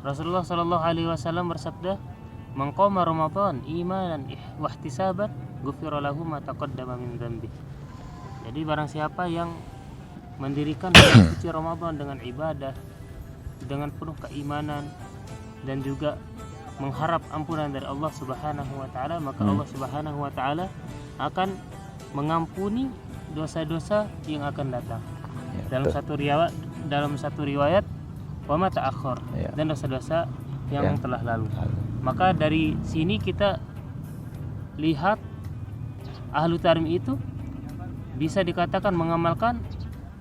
Rasulullah Shallallahu Alaihi Wasallam bersabda, "Man qama Ramadan imanan wahtisaban, ghufira lahu ma taqaddama min dzambi." Jadi barang siapa yang mendirikan bulan suci Ramadan dengan ibadah, dengan penuh keimanan dan juga mengharap ampunan dari Allah Subhanahu wa taala, maka Allah Subhanahu wa taala akan mengampuni dosa-dosa yang akan datang. Dalam satu riwayat wa ma ta'akhkhar, dan dosa-dosa yang telah lalu. Maka dari sini kita lihat ahlu tarim itu bisa dikatakan mengamalkan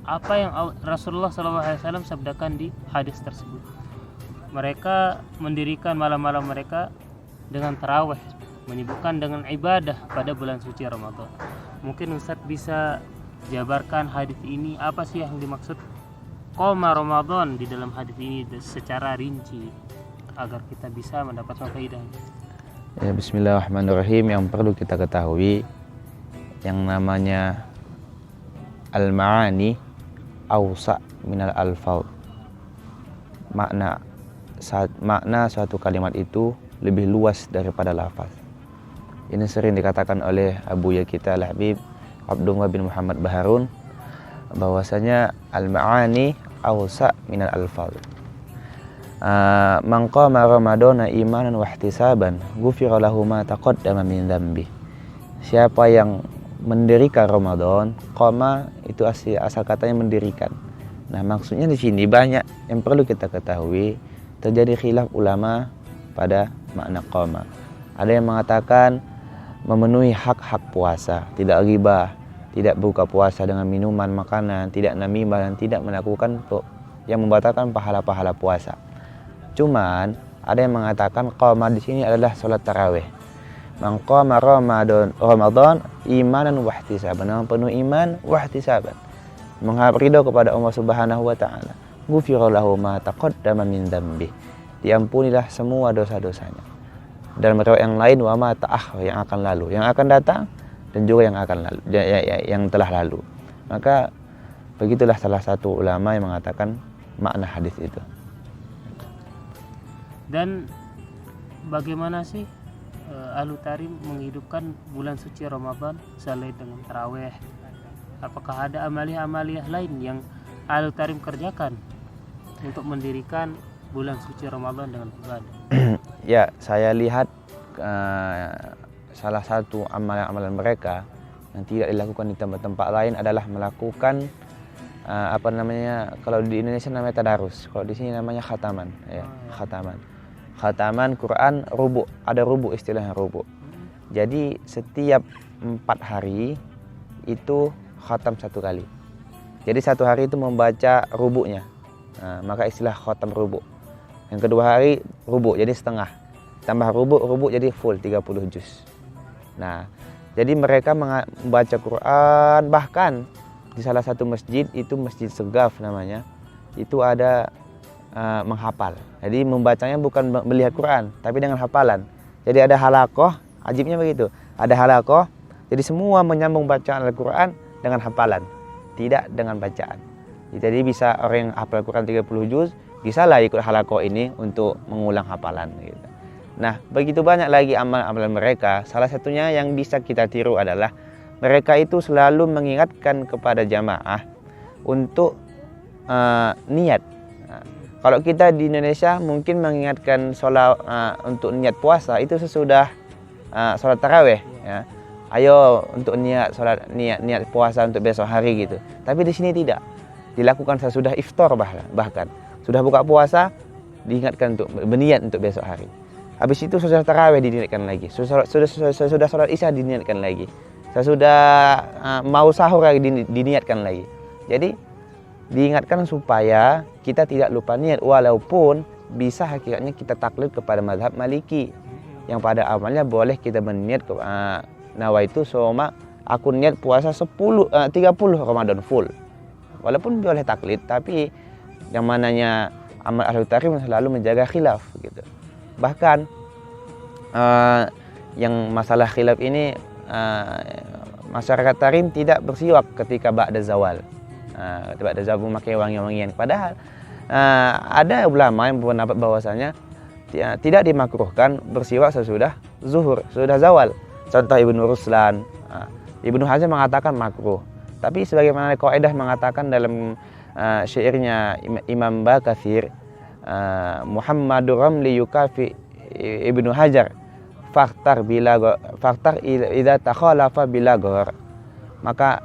apa yang Rasulullah SAW sabdakan di hadis tersebut. Mereka mendirikan malam-malam mereka dengan tarawih, menyibukkan dengan ibadah pada bulan suci Ramadan. Mungkin Ustadz bisa jabarkan hadis ini, apa sih yang dimaksud qoma Ramadan di dalam hadis ini secara rinci agar kita bisa mendapatkan faedah. Ya, bismillahirrahmanirrahim. Yang perlu kita ketahui, yang namanya al-ma'ani awsa minal alfaud. Makna suatu kalimat itu lebih luas daripada lafaz. Ini sering dikatakan oleh Abuya kita Al-Habib Abdullah bin Muhammad Baharun, bahwasanya al-ma'ani awsa minal alfaud. Man qama ramadana imanan wa ihtisaban ghufira lahu ma taqaddama min dzambi. Siapa yang mendirikan Ramadan, qama itu asal katanya mendirikan. Nah, maksudnya di sini banyak yang perlu kita ketahui. Terjadi khilaf ulama pada makna qama. Ada yang mengatakan memenuhi hak-hak puasa, tidak ghibah, tidak buka puasa dengan minuman, makanan, tidak namimah, dan tidak melakukan yang membatalkan pahala-pahala puasa. Cuman ada yang mengatakan qama di sini adalah salat tarawih. Man qama Ramadan imanan wa ihtisaban, penuh iman wa ihtisaban, mengharap ridho kepada Allah Subhanahu wa taala. Ghufira lahu ma taqaddama min dzambi, diampunilah semua dosa-dosanya. Dan riwayat yang lain wa ma ta'akhkhar, yang akan lalu, yang akan datang, dan juga yang akan lalu, yang telah lalu. Maka begitulah salah satu ulama yang mengatakan makna hadis itu. Dan bagaimana sih ahlu tarim menghidupkan bulan suci Ramadan selain dengan tarawih? Apakah ada amaliyah-amaliyah lain yang ahlu tarim kerjakan untuk mendirikan bulan suci Ramadan dengan ibadah? Ya, saya lihat salah satu amalan-amalan mereka yang tidak dilakukan di tempat-tempat lain adalah melakukan kalau di Indonesia namanya tadarus, kalau di sini namanya khataman, ya, khataman Quran rubu', ada rubu', istilahnya rubu'. Jadi setiap 4 hari itu khatam 1 kali. Jadi 1 hari itu membaca rubu'nya. Nah, maka istilah khatam rubu'. Yang kedua hari rubu', jadi setengah. Tambah rubu' jadi full 30 juz. Nah, jadi mereka membaca Quran, bahkan di salah satu masjid, itu Masjid Segaf namanya, itu ada menghafal. Jadi membacanya bukan melihat Quran, tapi dengan hafalan. Jadi ada halaqah, ajibnya begitu. Ada halaqah, jadi semua menyambung bacaan Al-Quran dengan hafalan, tidak dengan bacaan. Jadi bisa orang yang hafal Quran 30 juz, bisalah ikut halaqah ini untuk mengulang hafalan gitu. Nah, begitu banyak lagi amalan mereka. Salah satunya yang bisa kita tiru adalah mereka itu selalu mengingatkan kepada jamaah untuk niat. Nah, kalau kita di Indonesia mungkin mengingatkan untuk niat puasa itu sesudah sholat tarawih, ya. Ayo untuk niat puasa untuk besok hari gitu. Tapi di sini tidak. Dilakukan sesudah iftar, bahkan sudah buka puasa diingatkan untuk berniat untuk besok hari. Habis itu sudah tarawih diniatkan lagi. Sudah sholat isya diniatkan lagi. Sesudah mau sahur lagi diniatkan lagi. Jadi diingatkan supaya kita tidak lupa niat, walaupun bisa hakikatnya kita taklid kepada mazhab Maliki yang pada awalnya boleh kita berniat nawaitu soma, aku niat puasa 30 Ramadan full. Walaupun boleh taklid, tapi yang mananya amal ahlu tarim selalu menjaga khilaf gitu. Bahkan yang masalah khilaf ini, masyarakat tarim tidak bersiwak ketika ba'da zawal. Ba'da zawal memakai wangi-wangian. Padahal ada ulama yang berpendapat bahwasanya tidak dimakruhkan bersiwak sesudah zuhur, sudah zawal. Contoh Ibnu Ruslan, Ibnu Hajar mengatakan makruh. Tapi sebagaimana kaidah mengatakan dalam syairnya Imam Bakatsir, Muhammadur Ramli yukafi Ibnu Hajar, faktar idza takhalafa bila ghar. Maka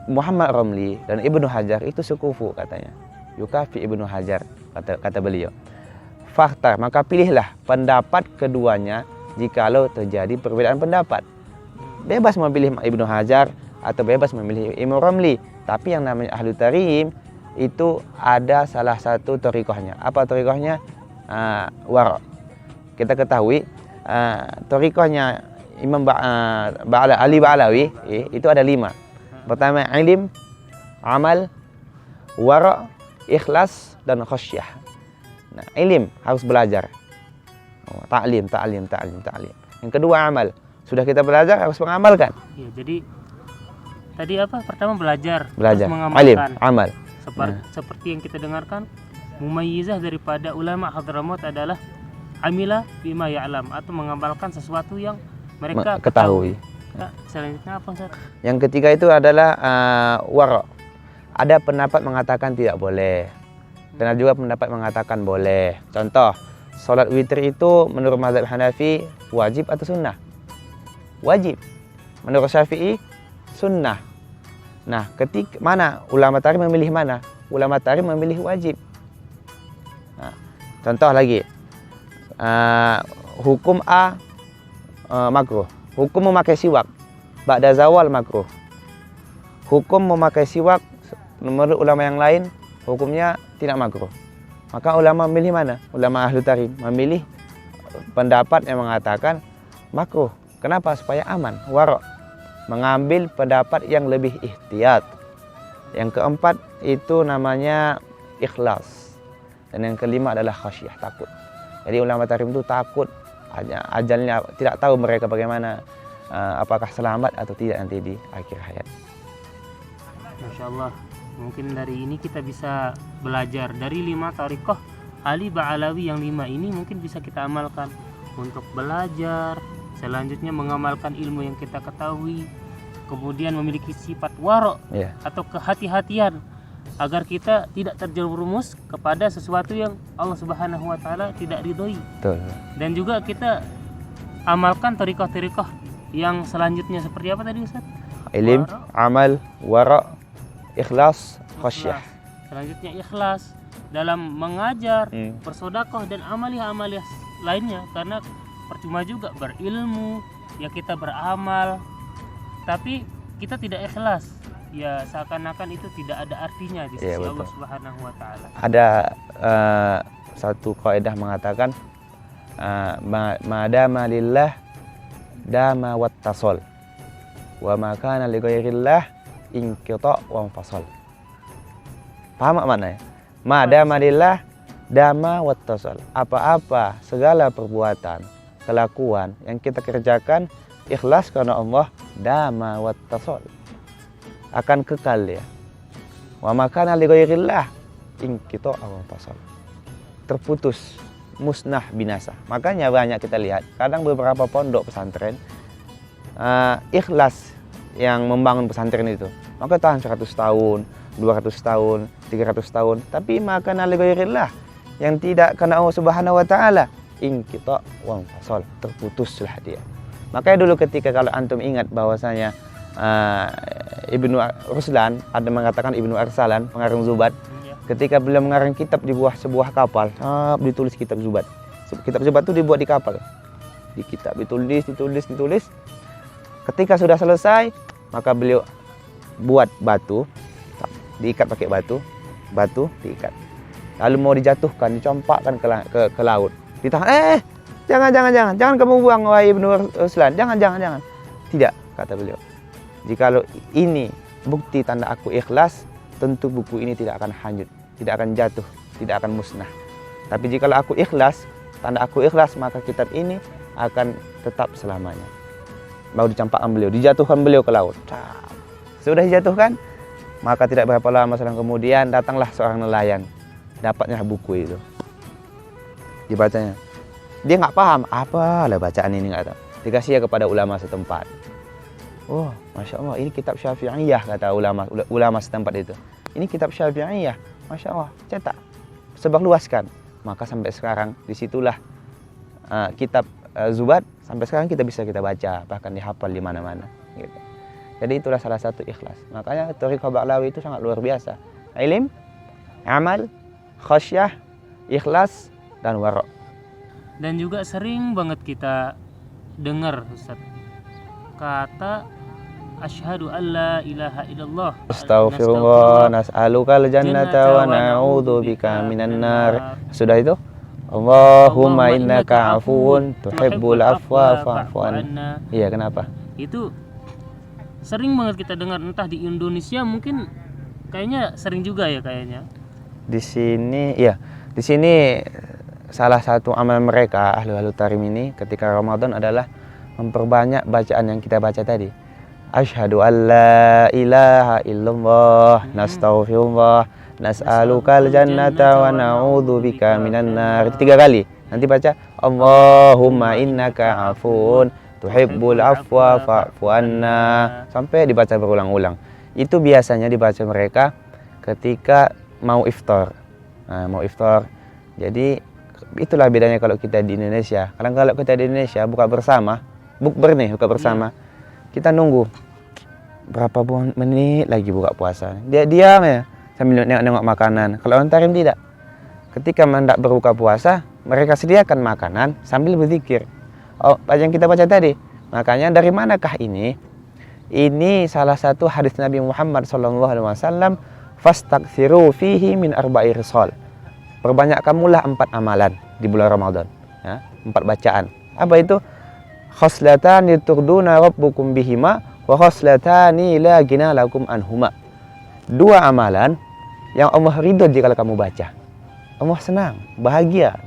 Muhammad Ramli dan Ibnu Hajar itu sekufu katanya. Yukafi Ibnu Hajar, kata beliau. Faktar, maka pilihlah pendapat keduanya jikalau terjadi perbedaan pendapat. Bebas memilih Ibnu Hajar atau bebas memilih Imam Ramli, tapi yang namanya ahlu tarim itu ada salah satu thariqahnya. Apa thariqahnya? Wara'. Kita ketahui thariqahnya Imam Ali Ba'alawi itu ada 5. Pertama ilim, amal, wara', ikhlas, dan khasyah. Nah, ilim harus belajar. Ta'lim. Yang kedua amal. Sudah kita belajar harus mengamalkan. Ya, jadi tadi apa? Pertama belajar. Terus mengamalkan. Alim, amal. Seperti yang kita dengarkan, mumayyizah daripada ulama Hadramaut adalah amila bima ya'lam, atau mengamalkan sesuatu yang mereka ketahui. Nah, selanjutnya apa, Ustaz? Yang ketiga itu adalah wara'. Ada pendapat mengatakan tidak boleh. Dan ada juga pendapat mengatakan boleh. Contoh, salat witir itu menurut mazhab Hanafi wajib atau sunnah? Wajib. Menurut Syafi'i sunnah. Nah, ketika mana ulama tarim memilih mana? Ulama tarim memilih wajib. Nah, contoh lagi, hukum A makruh. Hukum memakai siwak ba'da zawal makruh. Hukum memakai siwak menurut ulama yang lain hukumnya tidak makruh. Maka ulama memilih mana? Ulama ahlu tarim memilih pendapat yang mengatakan makruh. Kenapa? Supaya aman, wara'. Mengambil pendapat yang lebih ihtiyat. Yang keempat itu namanya ikhlas. Dan yang kelima adalah khasyah, takut. Jadi ulama tarim itu takut ajalnya, tidak tahu mereka bagaimana, apakah selamat atau tidak nanti di akhir hayat. Masya Allah. Mungkin dari ini kita bisa belajar dari 5 thariqah Ali Ba'alawi yang 5 ini mungkin bisa kita amalkan untuk belajar, selanjutnya mengamalkan ilmu yang kita ketahui, kemudian memiliki sifat wara' atau kehati-hatian agar kita tidak terjerumus kepada sesuatu yang Allah Subhanahu wa taala tidak ridhoi. Betul. Dan juga kita amalkan thariqah-thariqah yang selanjutnya seperti apa tadi, Ustaz? Ilim, amal, wara', ikhlas, khasyah. Selanjutnya ikhlas dalam mengajar, bersedekah dan amaliah-amaliah lainnya, karena percuma juga berilmu ya kita beramal tapi kita tidak ikhlas, ya seakan-akan itu tidak ada artinya di sisi Allah Subhanahu wa taala. Ada satu kaidah mengatakan madama lillah dama wattasal wa ma kana li ghairillah inqita wa fasal. Paham maknanya? Madama lillah dama wattasal. Apa-apa segala perbuatan, kelakuan yang kita kerjakan ikhlas karena Allah, dama wattasal, akan kekal ya. Wa makana li ghairillah inqita wa fasal. Terputus, musnah, binasa. Makanya banyak kita lihat kadang beberapa pondok pesantren ikhlas yang membangun pesantren itu, maka tahan 100 tahun, 200 tahun, 300 tahun, tapi makana li ghairillah yang tidak karena Allah Subhanahu wa taala, inqita wa fasal, terputuslah dia. Makanya dulu ketika kalau antum ingat bahwasanya Ibnu Ruslan ada mengatakan Ibnu Arsalan pengarang Zubat, ketika beliau mengarang kitab di bawah sebuah kapal, ditulis kitab Zubat. Kitab Zubat itu dibuat di kapal. Di kitab ditulis. Ketika sudah selesai, maka beliau buat batu, diikat pakai batu diikat. Lalu mau dijatuhkan, dicampakkan ke laut. Ditahan, jangan kamu buang wahai Ibnu Ruslan, jangan. Tidak, kata beliau. Jikalau ini bukti tanda aku ikhlas, tentu buku ini tidak akan hanyut, tidak akan jatuh, tidak akan musnah. Tapi jikalau aku ikhlas, tanda aku ikhlas, maka kitab ini akan tetap selamanya. Mau dicampakkan beliau, dijatuhkan beliau ke laut. Sudah dijatuhkan, maka tidak berapa lama selang kemudian datanglah seorang nelayan dapatnya buku itu. Dibacanya. Dia nggak paham apa lah bacaan ini, nggak tahu. Dikasih ya kepada ulama setempat. Oh, Masya Allah, ini kitab Syafi'iyah, kata ulama setempat itu. Ini kitab Syafi'iyah, Masya Allah, cetak, sebar luaskan. Maka sampai sekarang disitulah kitab Zubat sampai sekarang kita baca, bahkan dihafal di mana-mana. Gitu. Jadi itulah salah satu ikhlas. Makanya Thariqah Ba'lawi itu sangat luar biasa. Ilm, amal, khasyah, ikhlas, dan wara'. Dan juga sering banget kita dengar, Ustaz, kata asyhadu alla ilaha illallah, astaghfirullah, nas'alukal jannata wa na'udzubika minan nar. Sudah itu? Allahumma innaka afuwun tuhibbul afwa fa'fu anna. Iya, kenapa? Itu sering banget kita dengar, entah di Indonesia mungkin kayaknya sering juga ya kayaknya. Di sini salah satu amal mereka ahlu tarim ini ketika Ramadan adalah memperbanyak bacaan yang kita baca tadi. Asyhadu alla ilaha illallah, nastaghfirullah, nas'alukal jannata wa na'udzubika minan nar. Itu 3 kali. Nanti baca Allahumma innaka afun tuhibbul afwa fa'fu anna, sampai dibaca berulang-ulang. Itu biasanya dibaca mereka ketika mau iftar. Mau iftar. Jadi itulah bedanya kalau kita di Indonesia. Kalau kita di Indonesia buka bersama, bukber nih, buka bersama. Kita nunggu berapa menit lagi buka puasa. Dia diam ya sambil nengok makanan. Kalau orang tarim tidak. Ketika hendak berbuka puasa, mereka sediakan makanan sambil berzikir. Oh, yang kita baca tadi. Makanya dari manakah ini? Ini salah satu hadis Nabi Muhammad SAW. Fastaghfiru fihi min arba'i risal. Perbanyakkanlah 4 amalan di bulan Ramadan, ya, 4 bacaan. Apa itu? Khoslatani turduna rabbukum bihima wa khoslatani la gina lakum anhuma. 2 amalan yang Allah ridho jika kamu baca. Allah senang, bahagia.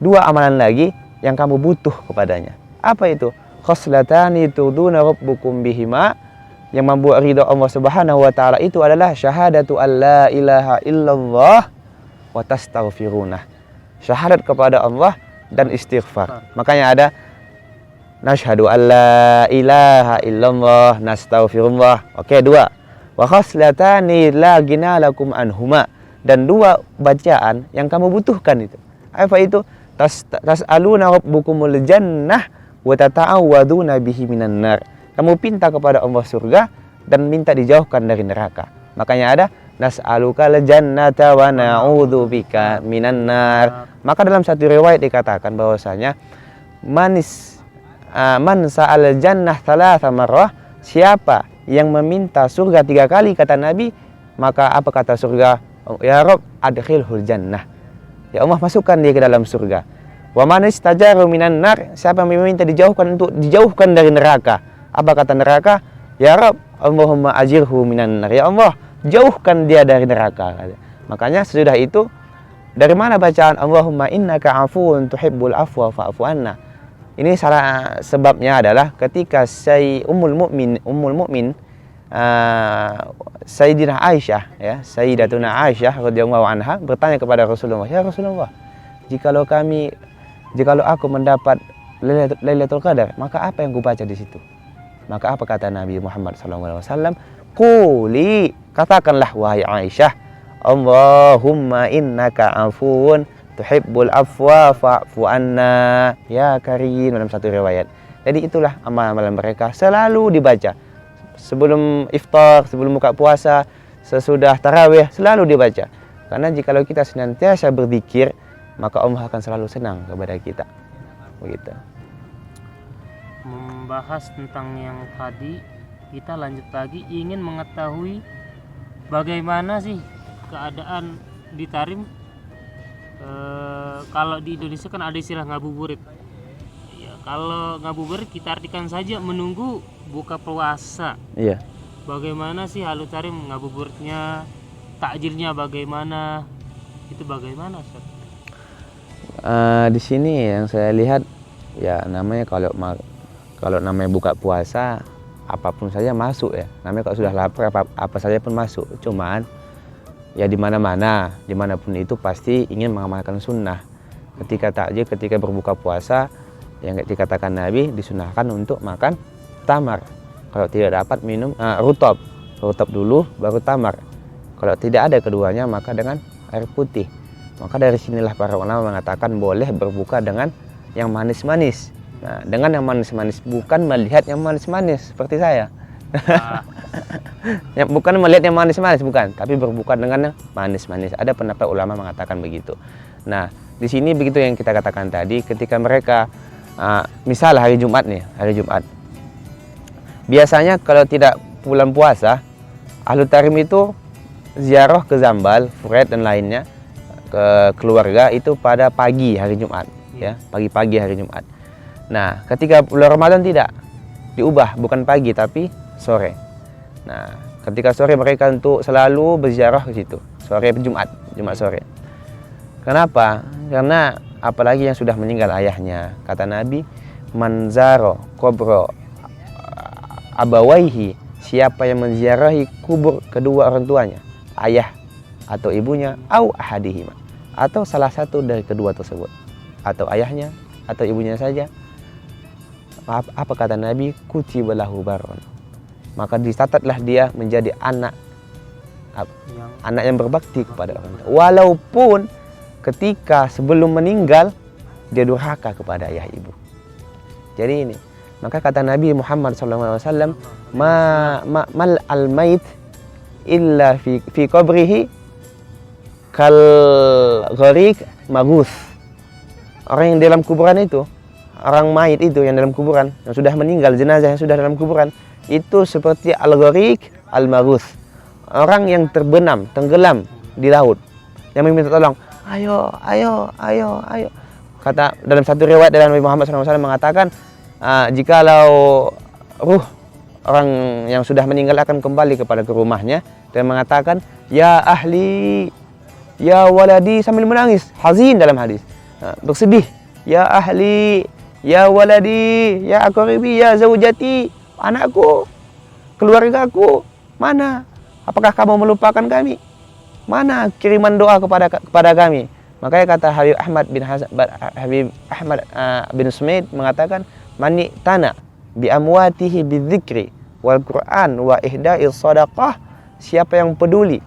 2 amalan lagi yang kamu butuh kepadanya. Apa itu? Khoslatani turduna rabbukum bihima, yang membuat ridho Allah Subhanahu wa taala itu adalah syahadatu alla ilaha illallah wa tastaghfirunah. Syahadat kepada Allah dan istighfar. Makanya ada nasyhadu alla ilaha illallah nastaghfirullah. Oke, 2. Wa khaslatani la gina lakum anhuma, dan 2 bacaan yang kamu butuhkan itu. Apa itu? Tas'aluna rabbukumul jannah wa tata'awaduna bihi minan nar. Kamu pinta kepada Allah surga dan minta dijauhkan dari neraka. Makanya ada nas'alukal jannata wa na'udzubika minan nar. Maka dalam satu riwayat dikatakan bahwasanya man sa'al jannah thalatha marrah, siapa yang meminta surga 3 kali kata Nabi, maka apa kata surga? Ya Rabb adkhilhul jannah. Ya Allah, masukkan dia ke dalam surga. Wa man istajaru minan nar, siapa yang meminta dijauhkan dari neraka, apa kata neraka? Ya Rabb Allahumma ajirhu minan nar. Ya Allah, jauhkan dia dari neraka. Makanya sesudah itu, dari mana bacaan Allahumma innaka afuwun tuhibbul afwa fa'fu anna? Ini salah sebabnya adalah ketika Ummul Mukmin Sayyidina Aisyah, ya, Sayyidatuna Aisyah radhiyallahu anha bertanya kepada Rasulullah, "Ya Rasulullah, jikalau aku mendapat Lailatul Qadar, maka apa yang kubaca di situ?" Maka apa kata Nabi Muhammad SAW? Quli, katakanlah wahai Aisyah, Allahumma innaka afuwun tuhibbul afwa fa'fu anna ya karim, dalam satu riwayat. Jadi itulah amalan mereka, selalu dibaca sebelum iftar, sebelum buka puasa, sesudah tarawih, selalu dibaca. Karena jikalau kita senantiasa berzikir, maka Allah akan selalu senang kepada kita. Begitu. Membahas tentang yang tadi, kita lanjut lagi, ingin mengetahui bagaimana sih keadaan di Tarim. Kalau di Indonesia kan ada istilah ngabuburit ya, kalau ngabuburit kita artikan saja menunggu buka puasa. Iya. Bagaimana sih Ahlu Tarim ngabuburitnya, takjilnya bagaimana, itu bagaimana Ustaz? Di sini yang saya lihat ya, namanya kalau namanya buka puasa apapun saja masuk ya. Namanya kalau sudah lapar apa saja pun masuk. Cuman ya di mana-mana, dimanapun itu pasti ingin mengamalkan sunnah. Ketika takjil, ketika berbuka puasa, yang dikatakan Nabi disunahkan untuk makan tamar. Kalau tidak dapat minum rutab dulu baru tamar. Kalau tidak ada keduanya maka dengan air putih. Maka dari sinilah para ulama mengatakan boleh berbuka dengan yang manis-manis. Nah, dengan yang manis-manis, bukan melihat yang manis-manis seperti saya. Bukan melihat yang manis-manis, bukan, tapi berbuka dengan yang manis-manis. Ada pendapat ulama mengatakan begitu. Nah, di sini begitu yang kita katakan tadi, ketika mereka misal hari Jumat nih, hari Jumat. Biasanya kalau tidak bulan puasa, Ahlu Tarim itu ziarah ke Zambal, Furet dan lainnya ke keluarga itu pada pagi hari Jumat, ya, pagi-pagi hari Jumat. Nah, ketika bulan Ramadan tidak diubah, bukan pagi tapi sore. Nah, ketika sore mereka untuk selalu berziarah ke situ, sore Jumat sore. Kenapa? Karena apalagi yang sudah meninggal ayahnya, kata Nabi, manzaro kubro abawaihi, siapa yang menziarahi kubur kedua orang tuanya, ayah atau ibunya, au ahadihima, atau salah satu dari kedua tersebut, atau ayahnya atau ibunya saja, apa kata Nabi, kutiba lahu baron, maka dicatatlah dia menjadi anak yang berbakti kepada orang tua, walaupun ketika sebelum meninggal dia durhaka kepada ayah ibu. Jadi ini, maka kata Nabi Muhammad SAW, mal al-mait illa fi qabrihi kal gharik maghus. Orang yang dalam kuburan itu, orang mayit itu yang dalam kuburan, yang sudah meninggal, jenazah yang sudah dalam kuburan, itu seperti al-gharik al-maghus. Orang yang terbenam, tenggelam di laut, yang meminta tolong, ayo. Kata dalam satu riwayat dari Nabi Muhammad SAW mengatakan, jikalau ruh orang yang sudah meninggal akan kembali kepada ke rumahnya dan mengatakan, ya ahli, ya waladi, sambil menangis, hazin dalam hadis, bersedih, ya ahli, ya waladi, ya aqribi, ya zaujati, anakku, keluargaku, mana? Apakah kamu melupakan kami? Mana kiriman doa kepada kami? Makanya kata Habib Ahmad bin Sumaid mengatakan, mani tana bi amwatihi bidzikri wal Quran wa ihda'is shadaqah, siapa yang peduli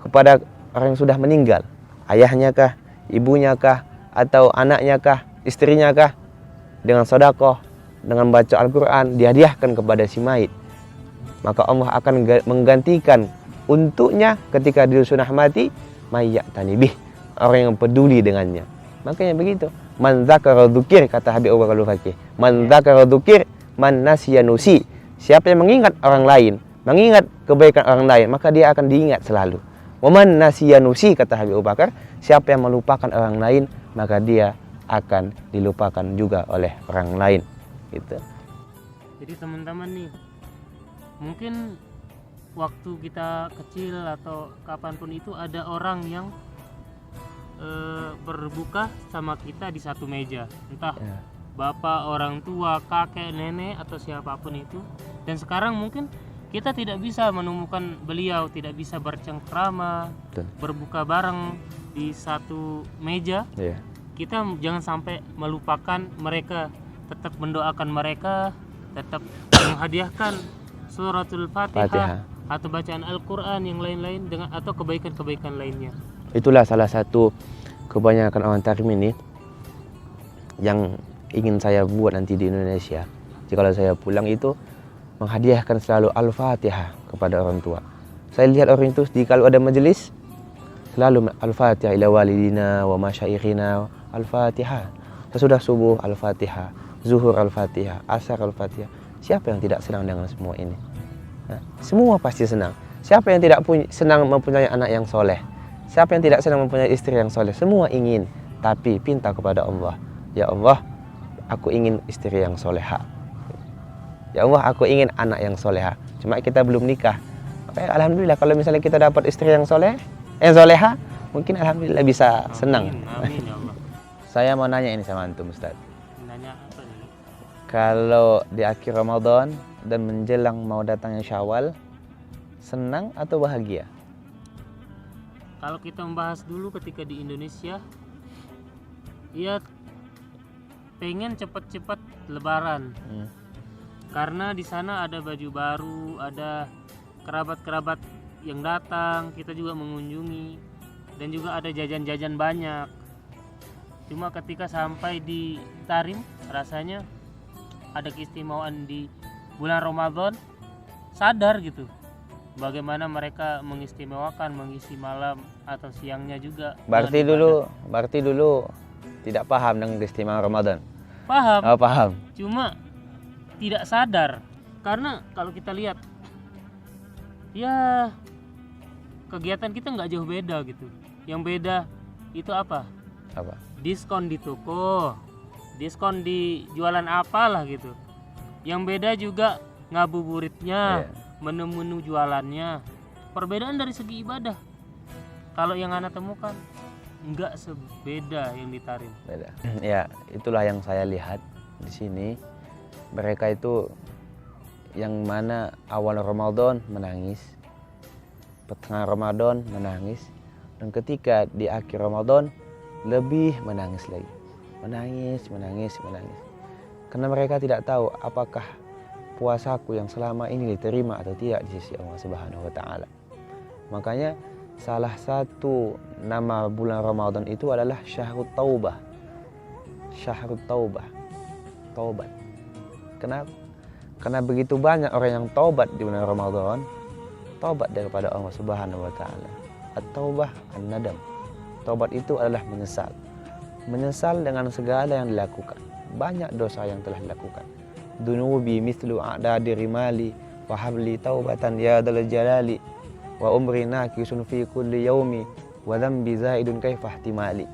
kepada orang yang sudah meninggal, ayahnya kah, ibunya kah, atau anaknya kah, istrinya kah, dengan sedekah, dengan baca Al-Quran, dihadiahkan kepada si mayit, maka Allah akan menggantikan untuknya ketika dia sudah mati, mayyak tanibih, orang yang peduli dengannya. Makanya begitu, man dzakara dzukir, kata Habib Abu Bakar Al-Faqih, man dzakara dzukir man nasiya nusi, siapa yang mengingat orang lain, mengingat kebaikan orang lain, maka dia akan diingat selalu. Waman nasiya nusi, kata Habib Abu Bakar, siapa yang melupakan orang lain, maka dia akan dilupakan juga oleh orang lain, gitu. Jadi teman-teman nih, mungkin waktu kita kecil atau kapanpun itu ada orang yang berbuka sama kita di satu meja, entah bapak, orang tua, kakek, nenek, atau siapapun itu. Dan sekarang mungkin kita tidak bisa menemukan beliau, tidak bisa bercengkrama, berbuka bareng di satu meja. Kita jangan sampai melupakan mereka, tetap mendoakan mereka, tetap menghadiahkan suratul Fatihah atau bacaan Al-Quran yang lain-lain dengan atau kebaikan-kebaikan lainnya. Itulah salah satu kebanyakan orang Tarim ini yang ingin saya buat nanti di Indonesia. Jika saya pulang itu menghadiahkan selalu Al-Fatihah kepada orang tua. Saya lihat orang itu kalau ada majelis selalu Al-Fatihah ila walidina wa masyaikhina, Al-Fatihah. Sesudah subuh Al-Fatihah, zuhur Al-Fatihah, asar Al-Fatihah. Siapa yang tidak senang dengan semua ini? Semua pasti senang. Siapa yang tidak senang mempunyai anak yang soleh? Siapa yang tidak senang mempunyai istri yang soleh? Semua ingin, tapi pinta kepada Allah. Ya Allah, aku ingin istri yang soleha. Ya Allah, aku ingin anak yang soleha. Cuma kita belum nikah. Alhamdulillah kalau misalnya kita dapat istri yang soleha, mungkin alhamdulillah bisa senang. Amin ya Allah. Saya mau nanya ini sama antum, Ustaz. Nanya apa nih? Kalau di akhir Ramadan dan menjelang mau datangnya Syawal, senang atau bahagia? kalau kita membahas dulu ketika di Indonesia, ya pengen cepat-cepat Lebaran. Karena di sana ada baju baru, ada kerabat-kerabat yang datang, kita juga mengunjungi, dan juga ada jajan-jajan banyak. Cuma ketika sampai di Tarim, rasanya ada keistimewaan di bulan Ramadan, sadar gitu bagaimana mereka mengistimewakan mengisi malam atau siangnya juga. Berarti dulu tidak paham dengan keistimewaan Ramadan. Paham. Oh, paham. Cuma tidak sadar, karena kalau kita lihat ya kegiatan kita nggak jauh beda gitu. Yang beda itu apa? Diskon di toko, diskon di jualan apalah gitu. Yang beda juga ngabuburitnya, menu-menu jualannya. Perbedaan dari segi ibadah, kalau yang anak temukan nggak sebeda yang di Tarim. Beda. Ya, itulah yang saya lihat di sini. Mereka itu yang mana awal Ramadan menangis, pertengahan Ramadan menangis, dan ketika di akhir Ramadan lebih menangis lagi. Menangis. Karena mereka tidak tahu apakah puasaku yang selama ini diterima atau tidak di sisi Allah Subhanahu wa taala. Makanya salah satu nama bulan Ramadan itu adalah Syahrut Taubah. Syahrut Taubah. Taubat. Kenapa? Karena begitu banyak orang yang taubat di bulan Ramadan, taubat daripada Allah Subhanahu wa taala. At-taubah an-nadam. Taubat itu adalah menyesal. Menyesal dengan segala yang dilakukan. Banyak dosa yang telah dilakukan. Dunubi mithlu a'dadi rimali wa habli taubatan ya dal jalali wa umri nakisun fi kulli yaumi wa dhanbi zaidun kaifa ihtimali.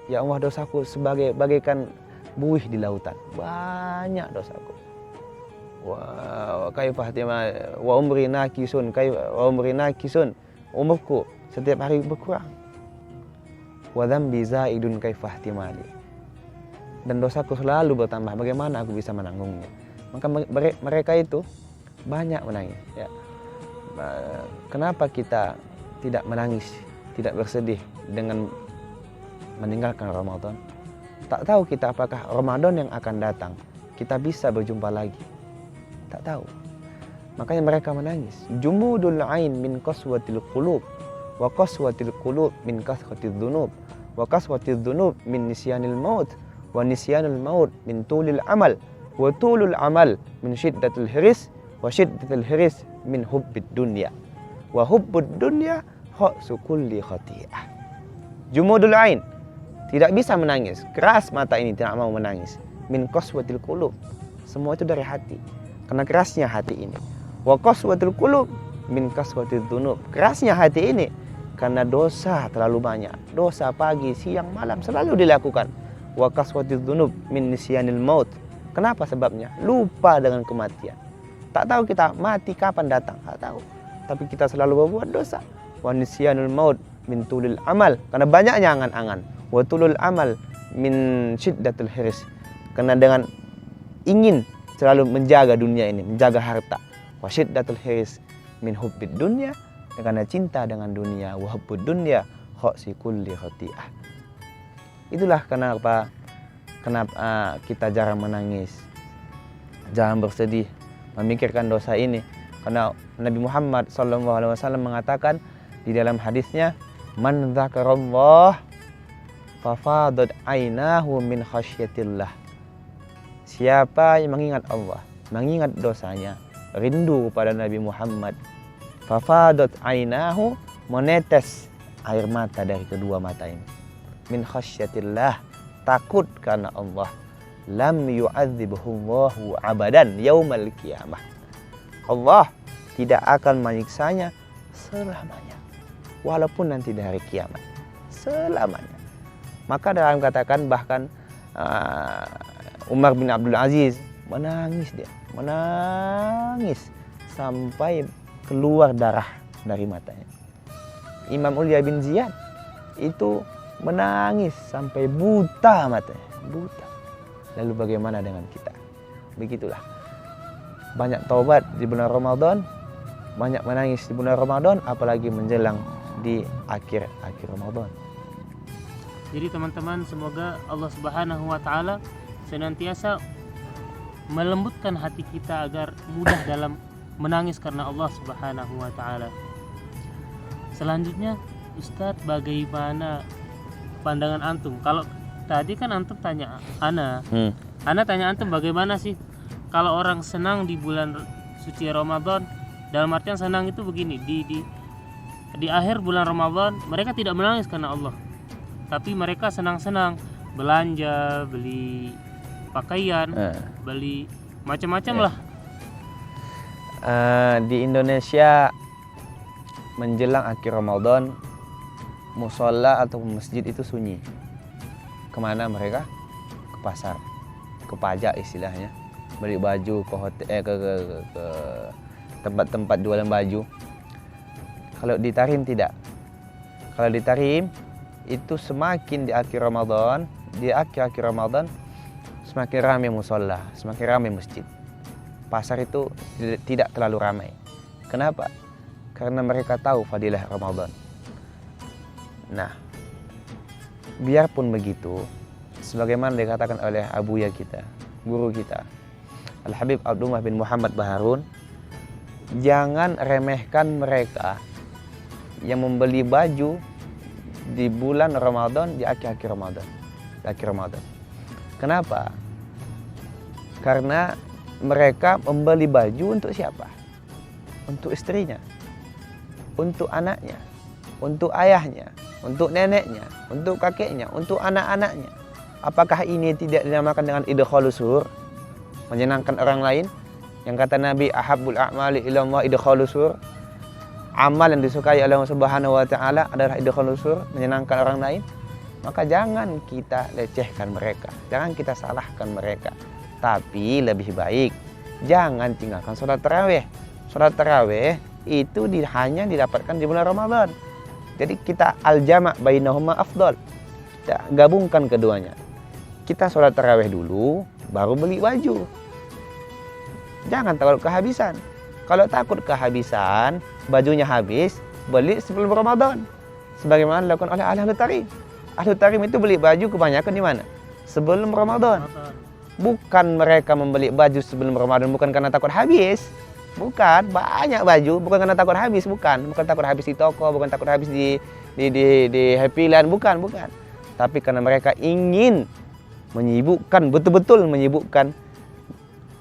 Ya Allah, dosaku bagaikan buih di lautan. Banyak dosaku. Wa kaifa ihtimali wa umri nakisun umurku setiap hari berkurang. Wa dhanbi zaidun kaifa ihtimali. Dan dosaku selalu bertambah, bagaimana aku bisa menanggungnya? Maka mereka itu banyak menangis, ya. Kenapa kita tidak menangis, tidak bersedih dengan meninggalkan Ramadan? Tak tahu kita apakah Ramadan yang akan datang kita bisa berjumpa lagi. Tak tahu. Makanya mereka menangis. Jumudul ain min qaswatil qulub wa qaswatil qulub min kasratil dhunub wa kasratil dhunub min nisyanil maut wa nisyanul maut min tulil amal wa tulul amal min syiddatil hiris wa syiddatil hiris min hubbid dunya wa hubbud dunya kha'su kulli khati'ah. Jumudul ain, tidak bisa menangis, keras mata ini tidak mau menangis. Min qaswatil qulub, semua itu dari hati, karena kerasnya hati ini. Wa qaswatil qulub min kasratil dzunub, kerasnya hati ini karena dosa terlalu banyak. Dosa pagi, siang, malam selalu dilakukan. Wa kasratil dzunub min nisyanil maut. Kenapa sebabnya? Lupa dengan kematian. Tak tahu kita mati kapan datang, tak tahu. Tapi kita selalu berbuat dosa. Wa nisyanul maut min tulil amal, karena banyaknya angan-angan. Wa tulul amal min syiddatil hiris, karena dengan ingin selalu menjaga dunia ini, menjaga harta. Wa syiddatul hiris min hubbid dunya, karena cinta dengan dunia. Wa hubbud dunya kha'si kulli khati'ah. Itulah kenapa kita jarang menangis, jarang bersedih, memikirkan dosa ini. Karena Nabi Muhammad SAW mengatakan di dalam hadisnya, man dzakarallah fafadat ainahu min khasyatillah. Siapa yang mengingat Allah, mengingat dosanya, rindu pada Nabi Muhammad, fafadat ainahu, menetes air mata dari kedua mata ini, min khasyatillah, takut karena Allah, lam yu'adzibhullahu abadan yaumal qiyamah. Allah tidak akan menyiksanya selamanya, walaupun nanti di hari kiamat, selamanya. Maka dalam katakan bahkan Umar bin Abdul Aziz menangis, dia menangis sampai keluar darah dari matanya. Imam Ulia bin Ziyad itu menangis sampai buta matanya, buta. Lalu bagaimana dengan kita? Begitulah. Banyak taubat di bulan Ramadan, banyak menangis di bulan Ramadan, apalagi menjelang di akhir Ramadan. Jadi teman-teman, semoga Allah Subhanahu wa taala senantiasa melembutkan hati kita agar mudah dalam menangis karena Allah Subhanahu wa taala. Selanjutnya, Ustadz, bagaimana pandangan antum? Kalau tadi kan antum tanya ana tanya antum bagaimana sih kalau orang senang di bulan suci Ramadan? Dalam artian senang itu begini, di akhir bulan Ramadan mereka tidak menangis karena Allah, tapi mereka senang-senang belanja, beli pakaian, beli macam-macam lah. Di Indonesia menjelang akhir Ramadan, musola atau masjid itu sunyi. Kemana mereka? Ke pasar, ke pajak istilahnya, beli baju, ke hotel, ke tempat-tempat jualan baju. Kalau di Tarim tidak. Kalau di Tarim itu semakin di akhir Ramadan, di akhir Ramadan semakin ramai musola, semakin ramai masjid. Pasar itu tidak terlalu ramai. Kenapa? Karena mereka tahu fadilah Ramadan. Nah, biarpun begitu, sebagaimana dikatakan oleh abuya kita, guru kita, Al-Habib Abdullah bin Muhammad Baharun, jangan remehkan mereka yang membeli baju di bulan Ramadan, di akhir Ramadan. Kenapa? Karena mereka membeli baju untuk siapa? Untuk istrinya, untuk anaknya, untuk ayahnya, untuk neneknya, untuk kakeknya, untuk anak-anaknya. Apakah ini tidak dinamakan dengan idkhalus surur? Menyenangkan orang lain? Yang kata Nabi, ahabbul a'mali ila Allah idkhalus surur. Amal yang disukai oleh Allah Subhanahu wa taala adalah idkhalus surur, menyenangkan orang lain. Maka jangan kita lecehkan mereka, jangan kita salahkan mereka. Tapi lebih baik jangan tinggalkan sholat tarawih. Sholat tarawih itu hanya didapatkan di bulan Ramadan. Jadi kita al-jama' bainahuma afdal. Kita gabungkan keduanya. Kita sholat tarawih dulu, baru beli baju. Jangan takut kehabisan. Kalau takut kehabisan, bajunya habis, beli sebelum Ramadan. Sebagaimana dilakukan oleh Ahlul Tarim. Ahlul Tarim itu beli baju kebanyakan di mana? Sebelum Ramadan. Bukan mereka membeli baju sebelum Ramadan bukan karena takut habis. Bukan, banyak baju bukan karena takut habis, bukan takut habis di toko, bukan takut habis di Happy Land, bukan. Tapi karena mereka ingin menyibukkan, betul-betul menyibukkan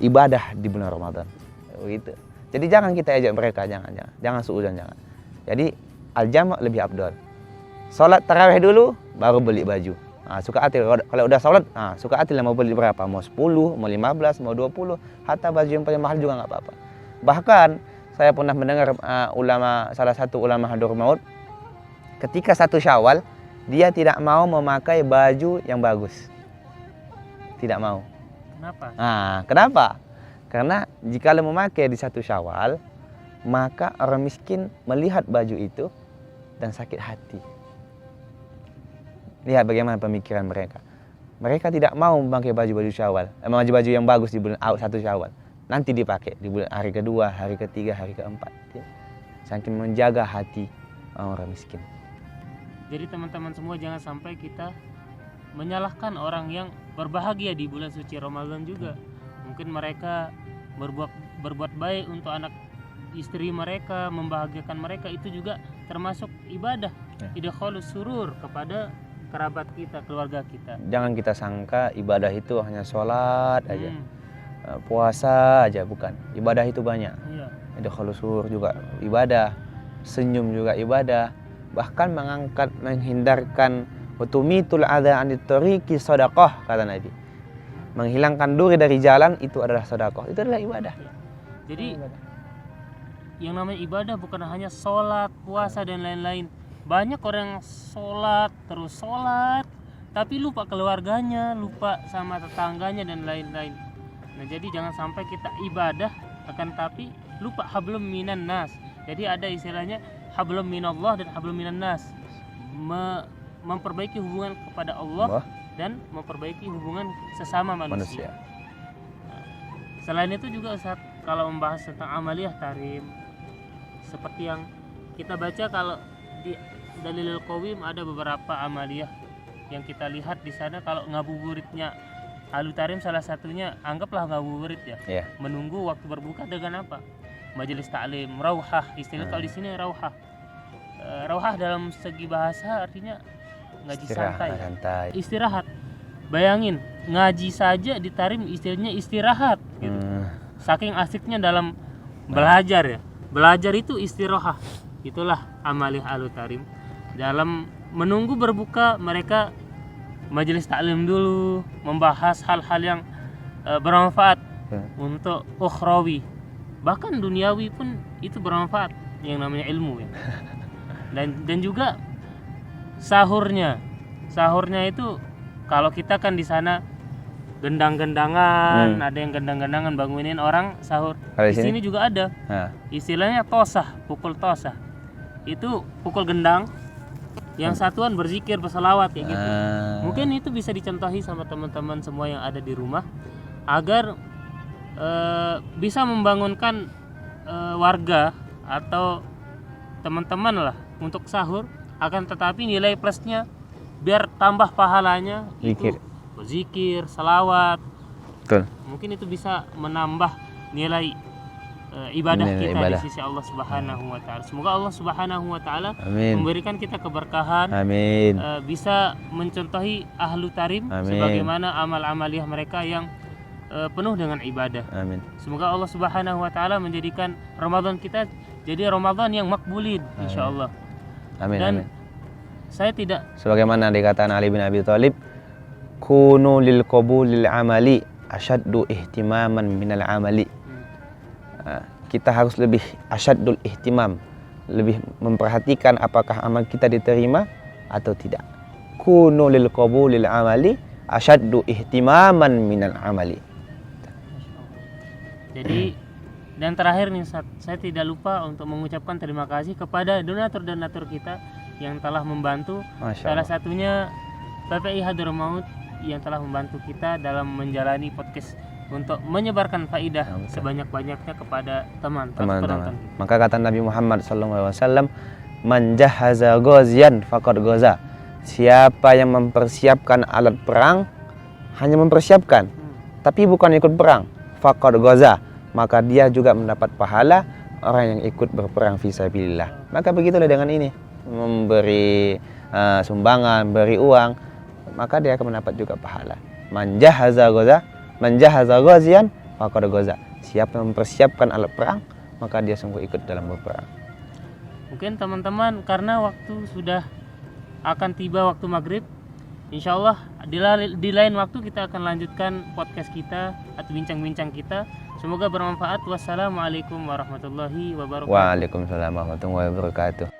ibadah di bulan Ramadan. Begitu. Jadi jangan kita ajak mereka, jangan suudzon, jangan. Jadi al-jama' lebih afdal. Salat tarawih dulu baru beli baju. Suka hati kalau udah salat, suka hati lah mau beli berapa, mau 10, mau 15, mau 20, hatta baju yang paling mahal juga nggak apa-apa. Bahkan saya pernah mendengar salah satu ulama Hadramaut ketika 1 Syawal dia tidak mau memakai baju yang bagus. Tidak mau. Kenapa? Kenapa? Karena jika memakai di 1 Syawal, maka orang miskin melihat baju itu dan sakit hati. Lihat bagaimana pemikiran mereka. Mereka tidak mau memakai baju-baju Syawal, baju yang bagus di bulan 1 Syawal. Nanti dipakai di bulan hari kedua, hari ketiga, hari keempat. Saking menjaga hati orang miskin. Jadi teman-teman semua, jangan sampai kita menyalahkan orang yang berbahagia di bulan suci Ramadan juga. Mungkin mereka berbuat baik untuk anak istri mereka, membahagiakan mereka, itu juga termasuk ibadah. Idkhalus surur kepada kerabat kita, keluarga kita. Jangan kita sangka ibadah itu hanya sholat aja, puasa aja, bukan. Ibadah itu banyak. Idkhalus surur juga ibadah, senyum juga ibadah. Bahkan menghindarkan utumitul adza anit tariqi sedekah, kata Nabi. Menghilangkan duri dari jalan itu adalah sedekah. Itu adalah ibadah. Jadi yang namanya ibadah bukan hanya sholat, puasa dan lain-lain. Banyak orang yang sholat, tapi lupa keluarganya, lupa sama tetangganya dan lain-lain. Nah, jadi jangan sampai kita ibadah akan tapi lupa hablum minan nas. Jadi ada istilahnya hablum minallah dan hablum minan nas. Memperbaiki hubungan kepada Allah dan memperbaiki hubungan sesama manusia. Nah, selain itu juga Ustaz, kalau membahas tentang amaliyah tarim, seperti yang kita baca kalau di Dalilul Qawim ada beberapa amaliyah yang kita lihat di sana. Kalau ngabuburitnya Ahlul Tarim salah satunya, anggaplah ngabuburit ya. Menunggu waktu berbuka dengan apa? Majelis taklim, rauhah, istilah kalau di sini rauhah. Rauhah dalam segi bahasa artinya ngaji santai. Istirahat. Bayangin, ngaji saja di Tarim istilahnya istirahat gitu. Saking asiknya dalam belajar ya. Belajar itu istirahat. Itulah amaliyah Ahlul Tarim. Dalam menunggu berbuka mereka majelis taklim dulu, membahas hal-hal yang bermanfaat untuk ukhrawi, bahkan duniawi pun itu bermanfaat, yang namanya ilmu ya. Dan juga sahurnya itu kalau kita kan di sana gendang-gendangan, ada yang gendang-gendangan bangunin orang sahur. Di sini juga ada istilahnya tosah, pukul tosah. Itu pukul gendang yang satuan berzikir, berselawat kayak gitu. Mungkin itu bisa dicontohi sama teman-teman semua yang ada di rumah agar bisa membangunkan warga atau teman-teman lah untuk sahur. Akan tetapi nilai plusnya biar tambah pahalanya itu berzikir, selawat. Mungkin itu bisa menambah nilai ibadah kita di sisi Allah Subhanahu wa taala. Semoga Allah Subhanahu wa taala memberikan kita keberkahan. Bisa mencontohi Ahlul Tarim sebagaimana amal-amaliyah mereka yang penuh dengan ibadah. Semoga Allah Subhanahu wa taala menjadikan Ramadan kita jadi Ramadan yang makbulin insyaallah. Dan saya tidak, sebagaimana dikatakan Ali bin Abi Thalib, kunu lil qabulil amali asyaddu ihtimaman minal amali. Kita harus lebih asyaddul ihtimam, lebih memperhatikan apakah amal kita diterima atau tidak. Kunu lil qabulil amali asyaddu ihtimaman minal amali. Jadi, dan terakhir nih, saya tidak lupa untuk mengucapkan terima kasih kepada donatur-donatur kita yang telah membantu. Salah satunya PPI Hadramaut yang telah membantu kita dalam menjalani podcast untuk menyebarkan faidah sebanyak-banyaknya kepada teman-teman. Maka kata Nabi Muhammad SAW, man jahaza ghaziyan faqad ghaza. Siapa yang mempersiapkan alat perang, hanya mempersiapkan, tapi bukan ikut perang, faqad ghaza, maka dia juga mendapat pahala orang yang ikut berperang fisabilillah. Maka begitulah dengan ini, memberi sumbangan, beri uang, maka dia akan mendapat juga pahala. Man jahaza ghaziyan faqad ghaza. Siapa yang mempersiapkan alat perang, maka dia sungguh ikut dalam berperang. Mungkin teman-teman, karena waktu sudah akan tiba waktu maghrib, insyaallah di lain waktu kita akan lanjutkan podcast kita atau bincang-bincang kita. Semoga bermanfaat. Wassalamualaikum warahmatullahi wabarakatuh. Waalaikumsalam warahmatullahi wabarakatuh.